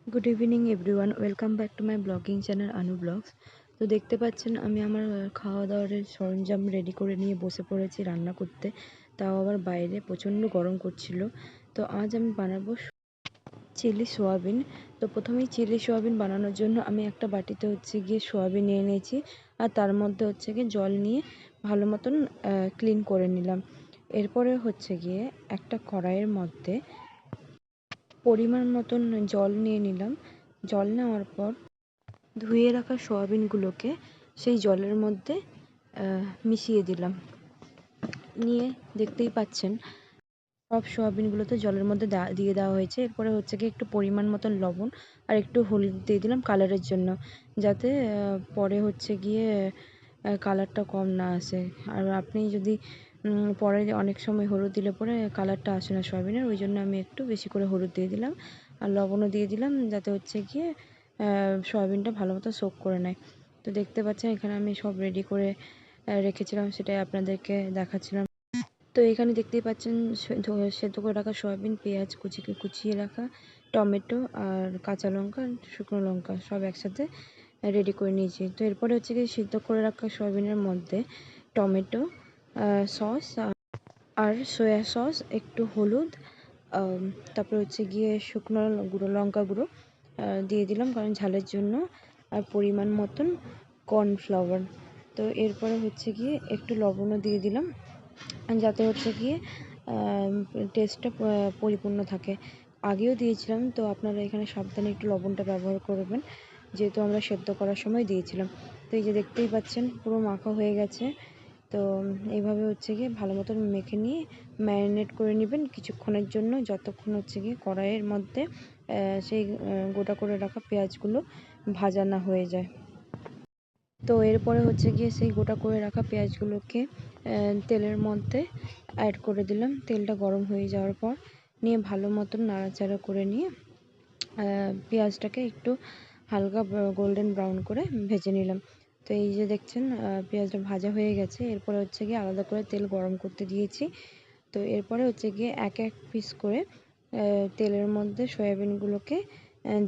Good evening everyone, welcome back to my blogging channel Anu blogs. তো দেখতে পাচ্ছেন আমি আমার খাওয়া দাওয়ার সরঞ্জাম রেডি করে নিয়ে বসে পড়েছি রান্না করতে। তাও আবার বাইরে প্রচণ্ড গরম করছিল। তো আজ আমি বানাবো চিলি সোয়াবিন। তো প্রথমেই চিলি সোয়াবিন বানানোর জন্য আমি একটা বাটিতে গিয়ে সোয়াবিন নিয়ে নিয়েছি, আর তার মধ্যে গিয়ে জল নিয়ে ভালো মতন ক্লিন করে নিলাম। এরপরে গিয়ে একটা কড়াইয়ের মধ্যে পরিমাণ মতন জল নিয়ে নিলাম। জল নেওয়ার পর ধুয়ে রাখা সয়াবিনগুলোকে সেই জলের মধ্যে মিশিয়ে দিলাম। নিয়ে দেখতেই পাচ্ছেন সব সয়াবিনগুলোতে জলের মধ্যে দিয়ে দেওয়া হয়েছে। এরপরে গিয়ে একটু পরিমাণ মতন লবণ আর একটু হলুদ দিয়ে দিলাম কালারের জন্য, যাতে পরে গিয়ে কালারটা কম না আসে। আর আপনি যদি পরে অনেক সময় হলুদ দিলে পরে কালারটা আসে না সয়াবিনের, ওই জন্য আমি একটু বেশি করে হলুদ দিয়ে দিলাম আর লবণও দিয়ে দিলাম, যাতে গিয়ে সয়াবিনটা ভালো মতো সোক করে নেয়। তো দেখতে পাচ্ছেন এখানে আমি সব রেডি করে রেখেছিলাম, সেটাই আপনাদেরকে দেখাচ্ছিলাম। তো এখানে দেখতেই পাচ্ছেন সেদ্ধ করে রাখা সয়াবিন, পেঁয়াজ কুচিয়ে রাখা, টমেটো আর কাঁচা লঙ্কা, শুকনো লঙ্কা সব একসাথে রেডি করে নিয়েছি। তো এরপরে গিয়ে সিদ্ধ করে রাখা সয়াবিনের মধ্যে টমেটো সস আর সয়া সস, একটু হলুদ, তারপরে গিয়ে শুকনো লঙ্কা গুঁড়ো দিয়ে দিলাম কারণ ঝালের জন্য, আর পরিমাণ মতন কর্নফ্লাওয়ার। তো এরপরে গিয়ে একটু লবণও দিয়ে দিলাম, যাতে গিয়ে টেস্টটা পরিপূর্ণ থাকে। আগেও দিয়েছিলাম, তো আপনারা এখানে সাবধানে একটু লবণটা ব্যবহার করবেন, যেহেতু আমরা সেদ্ধ করার সময় দিয়েছিলাম। তো এই যে দেখতেই পাচ্ছেন পুরো মাখা হয়ে গেছে। তো এইভাবে গিয়ে ভালো মতন মেখে নিয়ে ম্যারিনেট করে নেবেন কিছুক্ষণের জন্য, যতক্ষণ গিয়ে কড়াইয়ের মধ্যে সেই গোটা করে রাখা পেঁয়াজগুলো ভাজা না হয়ে যায়। তো এরপরে গিয়ে সেই গোটা করে রাখা পেঁয়াজগুলোকে তেলের মধ্যে অ্যাড করে দিলাম। তেলটা গরম হয়ে যাওয়ার পর নিয়ে ভালো মতন নাড়াচাড়া করে নিয়ে পেঁয়াজটাকে একটু হালকা গোল্ডেন ব্রাউন করে ভেজে নিলাম। তো এই যে দেখছেন পেঁয়াজটা ভাজা হয়ে গেছে। এরপরে গিয়ে আলাদা করে তেল গরম করতে দিয়েছি। তো এরপরে গিয়ে এক এক পিস করে তেলের মধ্যে সয়াবিনগুলোকে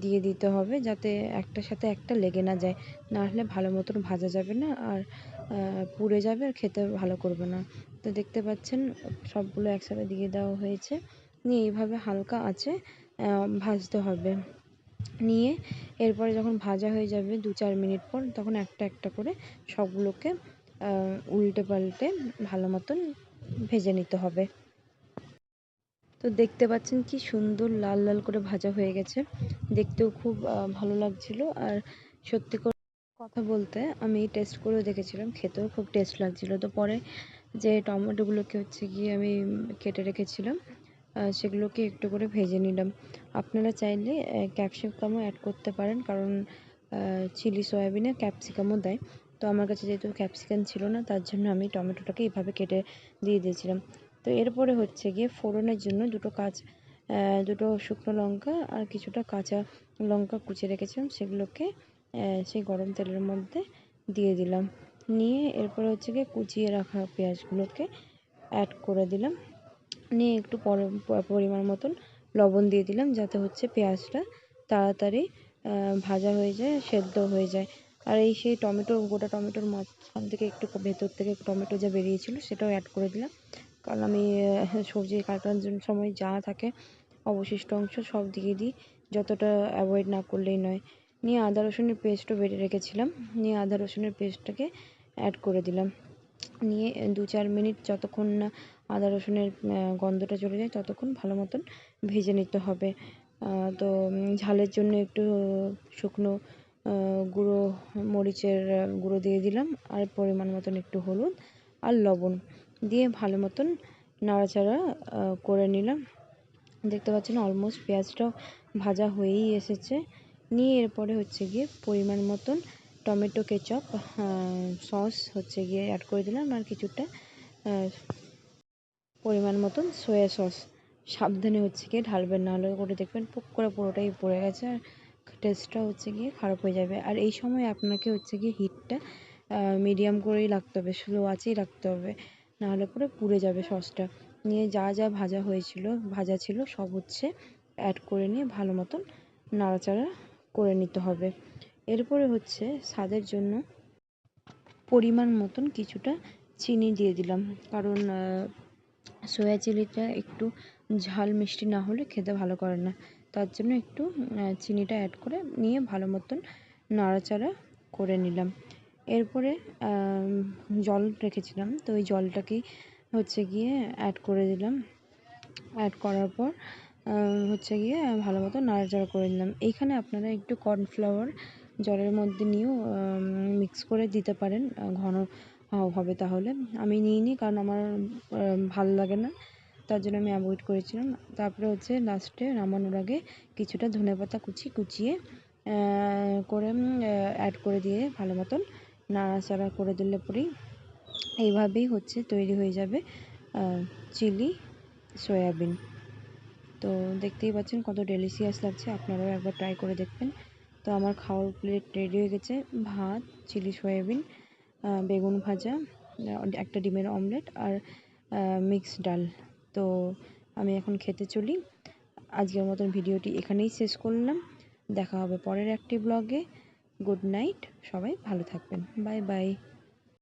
দিয়ে দিতে হবে, যাতে একটার সাথে একটা লেগে না যায়, না হলে ভালো মতন ভাজা যাবে না আর পুড়ে যাবে আর খেতে ভালো করবে না। তো দেখতে পাচ্ছেন সবগুলো একসাথে দিয়ে দেওয়া হয়েছে। নিয়ে এইভাবে হালকা আঁচে ভাজতে হবে। নিয়ে এরপরে যখন ভাজা হয়ে যাবে 2-4 মিনিট পর, তখন একটা একটা করে সবগুলোকে উল্টে পাল্টে ভালো মতন ভেজে নিতে হবে। তো দেখতে পাচ্ছেন কি সুন্দর লাল লাল করে ভাজা হয়ে গেছে, দেখতেও খুব ভালো লাগছিল। আর সত্যি কথা বলতে আমি টেস্ট করেও দেখেছিলাম, খেতেও খুব টেস্ট লাগছিল। তো পরে যে টমেটোগুলোকে গিয়ে আমি কেটে রেখেছিলাম, সেগুলোকে একটু করে ভেজে নিলাম। আপনারা চাইলে ক্যাপসিকামও অ্যাড করতে পারেন, কারণ চিলি সয়াবিনে ক্যাপসিকামও দেয়। তো আমার কাছে যেহেতু ক্যাপসিকাম ছিল না, তার জন্য আমি টমেটোটাকে এইভাবে কেটে দিয়ে দিয়েছিলাম। তো এরপরে গিয়ে ফোড়নের জন্য দুটো শুকনো লঙ্কা আর কিছুটা কাঁচা লঙ্কা কুচিয়ে রেখেছিলাম, সেগুলোকে সেই গরম তেলের মধ্যে দিয়ে দিলাম। নিয়ে এরপরে গিয়ে কুচিয়ে রাখা পেঁয়াজগুলোকে অ্যাড করে দিলাম। নিয়ে একটু পরিমাণ মতন লবণ দিয়ে দিলাম, যাতে পেঁয়াজটা তাড়াতাড়ি ভাজা হয়ে যায়, সেদ্ধ হয়ে যায়। আর এই সেই গোটা টমেটোর মাঝখান থেকে একটু ভেতর থেকে টমেটো যা বেরিয়েছিল সেটাও অ্যাড করে দিলাম, কারণ আমি সবজি কাটার সময় যা থাকে অবশিষ্ট অংশ সব দিয়ে দিই, যতটা অ্যাভয়েড না করলেই নয়। নিয়ে আদা রসুনের পেস্টও বেটে রেখেছিলাম, নিয়ে আদা রসুনের পেস্টটাকে অ্যাড করে দিলাম। নিয়ে 2-4 মিনিট যতক্ষণ না আদা রসুনের গন্ধটা চলে যায় ততক্ষণ ভালো মতন ভেজে নিতে হবে। তো ঝালের জন্য একটু শুকনো গুঁড়ো মরিচের গুঁড়ো দিয়ে দিলাম, আর পরিমাণ মতন একটু হলুদ আর লবণ দিয়ে ভালো মতন নাড়াচাড়া করে নিলাম। দেখতে পাচ্ছেন অলমোস্ট পেঁয়াজটাও ভাজা হয়েই এসেছে। নিয়ে এরপরে গিয়ে পরিমাণ মতন টমেটো কেচাপ সস গিয়ে অ্যাড করে দিলাম, আর কিছুটা পরিমাণ মতন সয়া সস। সাবধানে গিয়ে ঢালবেন, নাহলে করে দেখবেন পুক করে পুরোটাই পড়ে গেছে আর টেস্টটা গিয়ে খারাপ হয়ে যাবে। আর এই সময় আপনাকে গিয়ে হিটটা মিডিয়াম করেই রাখতে হবে, স্লো আঁচেই রাখতে হবে, নাহলে পরে পুড়ে যাবে সসটা। নিয়ে যা যা ভাজা ছিল সব অ্যাড করে নিয়ে ভালো মতন নাড়াচাড়া করে নিতে হবে। এরপরে হচ্ছে স্বাদের জন্য পরিমাণ মতন কিছুটা চিনি দিয়ে দিলাম, কারণ সয়া চিলিটা একটু ঝাল মিষ্টি না হলে খেতে ভালো করে না, তার জন্য একটু চিনিটা অ্যাড করে নিয়ে ভালো মতন নাড়াচাড়া করে নিলাম। এরপরে জল রেখেছিলাম, তো ওই জলটাকেই হচ্ছে গিয়ে অ্যাড করে দিলাম। অ্যাড করার পর হচ্ছে গিয়ে ভালো মতো নাড়াচাড়া করে নিলাম। এইখানে আপনারা একটু কর্নফ্লাওয়ার জলের মধ্যে নিয়েও মিক্স করে দিতে পারেন, ঘন হবে তাহলে। আমি নিইনি, কারণ আমার ভালো লাগে না, তার জন্য আমি অ্যাভয়েড করেছিলাম। তারপরে হচ্ছে লাস্টে নামানোর আগে কিছুটা ধনেপাতা কুচিয়ে করে অ্যাড করে দিয়ে ভালো মতন নাড়াচাড়া করে দিলে পরেই এইভাবেই হচ্ছে তৈরি হয়ে যাবে চিলি সয়াবিন। তো দেখতেই পাচ্ছেন কত ডেলিশিয়াস লাগছে, আপনারাও একবার ট্রাই করে দেখবেন। তো আমার খাওয়ার প্লেট রেডি হয়ে গেছে। ভাত, চিলি সয়াবিন, বেগুন ভাজা, একটা ডিমের অমলেট আর মিক্সড ডাল। তো আমি এখন খেতে চলি। আজকের মতন ভিডিওটি এখানেই শেষ করলাম। দেখা হবে পরের একটি ব্লগে। গুড নাইট, সবাই ভালো থাকবেন। Bye bye.